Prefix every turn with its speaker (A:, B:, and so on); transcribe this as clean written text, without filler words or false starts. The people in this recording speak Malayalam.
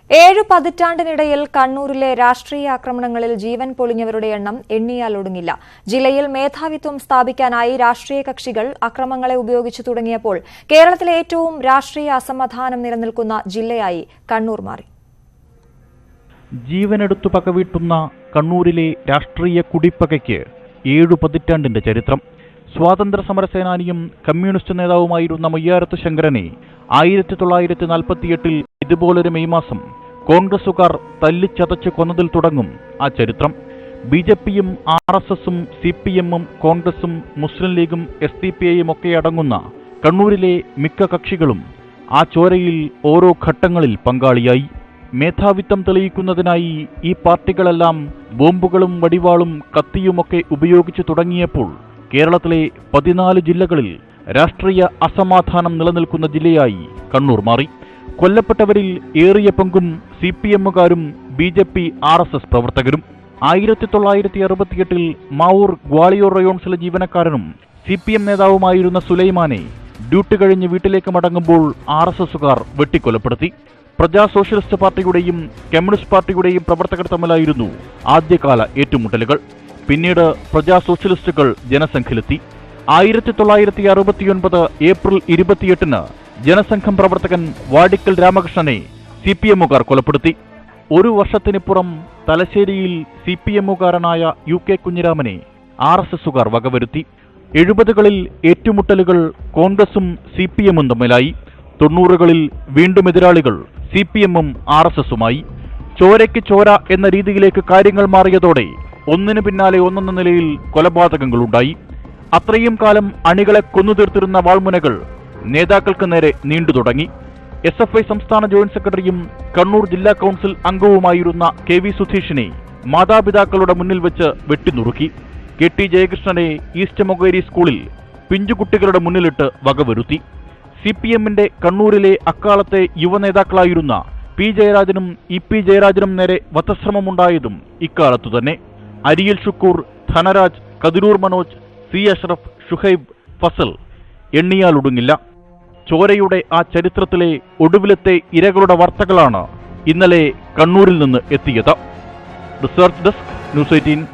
A: 7 പതിറ്റാണ്ടിനിടയിൽ കണ്ണൂരിലെ രാഷ്ട്രീയ ആക്രമണങ്ങളിൽ ജീവൻ പൊളിഞ്ഞവരുടെ എണ്ണം എണ്ണിയാൽ ഒടുങ്ങില്ല. ജില്ലയിൽ മേധാവിത്വം സ്ഥാപിക്കാനായി രാഷ്ട്രീയ കക്ഷികൾ അക്രമങ്ങളെ ഉപയോഗിച്ചു തുടങ്ങിയപ്പോൾ കേരളത്തിലെ ഏറ്റവും രാഷ്ട്രീയ അസമാധാനം നിലനിൽക്കുന്ന ജില്ലയായി കണ്ണൂർ മാറി.
B: ജീവനെടുത്തു പകവീട്ടുന്ന കണ്ണൂരിലെ രാഷ്ട്രീയ കുടിപ്പകയ്ക്ക് 7 പതിറ്റാണ്ടിന്റെ ചരിത്രം. സ്വാതന്ത്ര്യ സമരസേനാനിയും കമ്മ്യൂണിസ്റ്റ് നേതാവുമായിരുന്ന മയ്യാരത്ത് ശങ്കരനെ 1948 ഇതുപോലൊരു മെയ് മാസം കോൺഗ്രസുകാർ തല്ലിച്ചതച്ച് കൊന്നതിൽ തുടങ്ങും ആ ചരിത്രം. ബിജെപിയും RSSും CPMും കോൺഗ്രസും മുസ്ലിം ലീഗും SDPIയും ഒക്കെ അടങ്ങുന്ന കണ്ണൂരിലെ മിക്ക കക്ഷികളും ആ ചോരയിൽ ഓരോ ഘട്ടങ്ങളിൽ പങ്കാളിയായി. മേധാവിത്വം തെളിയിക്കുന്നതിനായി ഈ പാർട്ടികളെല്ലാം ബോംബുകളും വടിവാളും കത്തിയുമൊക്കെ ഉപയോഗിച്ചു തുടങ്ങിയപ്പോൾ കേരളത്തിലെ 14 ജില്ലകളിൽ രാഷ്ട്രീയ അസമാധാനം നിലനിൽക്കുന്ന ജില്ലയായി കണ്ണൂർ മാറി. കൊല്ലപ്പെട്ടവരിൽ ഏറിയ പങ്കും CPMകാരും BJP RSS പ്രവർത്തകരും. 1968 മാവൂർ ഗ്വാളിയോർ റയോൺസിലെ ജീവനക്കാരനും CPM നേതാവുമായിരുന്ന സുലൈമാനെ ഡ്യൂട്ടി കഴിഞ്ഞ് വീട്ടിലേക്ക് മടങ്ങുമ്പോൾ RSSുകാർ വെട്ടിക്കൊലപ്പെടുത്തി. പ്രജാ സോഷ്യലിസ്റ്റ് പാർട്ടിയുടെയും കമ്മ്യൂണിസ്റ്റ് പാർട്ടിയുടെയും പ്രവർത്തകർ തമ്മിലായിരുന്നു ആദ്യകാല ഏറ്റുമുട്ടലുകൾ. പിന്നീട് പ്രജാ സോഷ്യലിസ്റ്റുകൾ ജനസംഘിലെത്തി. 1969 ഏപ്രിൽ 28 ജനസംഘം പ്രവർത്തകൻ വാടിക്കൽ രാമകൃഷ്ണനെ CPMകാർ കൊലപ്പെടുത്തി. ഒരു വർഷത്തിനിപ്പുറം തലശ്ശേരിയിൽ CPMകാരനായ UK കുഞ്ഞിരാമനെ RSSുകാർ വകവരുത്തി. 70കളിൽ ഏറ്റുമുട്ടലുകൾ കോൺഗ്രസും CPMും തമ്മിലായി. 90കളിൽ വീണ്ടും എതിരാളികൾ CPMും RSSുമായി. ചോരയ്ക്ക് ചോര എന്ന രീതിയിലേക്ക് കാര്യങ്ങൾ മാറിയതോടെ ഒന്നിനു പിന്നാലെ ഒന്നെന്ന നിലയിൽ കൊലപാതകങ്ങളുണ്ടായി. അത്രയും കാലം അണികളെ കൊന്നുതീർത്തിരുന്ന വാൾമുനകൾ നേതാക്കൾക്ക് നേരെ നീണ്ടു തുടങ്ങി. SFI സംസ്ഥാന ജോയിന്റ് സെക്രട്ടറിയും കണ്ണൂർ ജില്ലാ കൌൺസിൽ അംഗവുമായിരുന്ന KV സുധീഷിനെ മാതാപിതാക്കളുടെ മുന്നിൽ വെച്ച് വെട്ടിനുറുക്കി. KT ജയകൃഷ്ണനെ ഈസ്റ്റ് മൊകേരി സ്കൂളിൽ പിഞ്ചുകുട്ടികളുടെ മുന്നിലിട്ട് വകവരുത്തി. CPMന്റെ കണ്ണൂരിലെ അക്കാലത്തെ യുവനേതാക്കളായിരുന്ന P ജയരാജനും EP ജയരാജനും നേരെ വധശ്രമമുണ്ടായതും ഇക്കാലത്തു തന്നെ. അരിയിൽ ഷുക്കൂർ, ധനരാജ്, കതിരൂർ മനോജ്, C അഷ്റഫ്, ഷുഹൈബ്, ഫസൽ എണ്ണിയാൽ ഒടുങ്ങില്ല. ചോരയുടെ ആ ചരിത്രത്തിലെ ഒടുവിലത്തെ ഇരകളുടെ വാർത്തകളാണ് ഇന്നലെ കണ്ണൂരിൽ നിന്ന് എത്തിയത്. Research desk, news 18.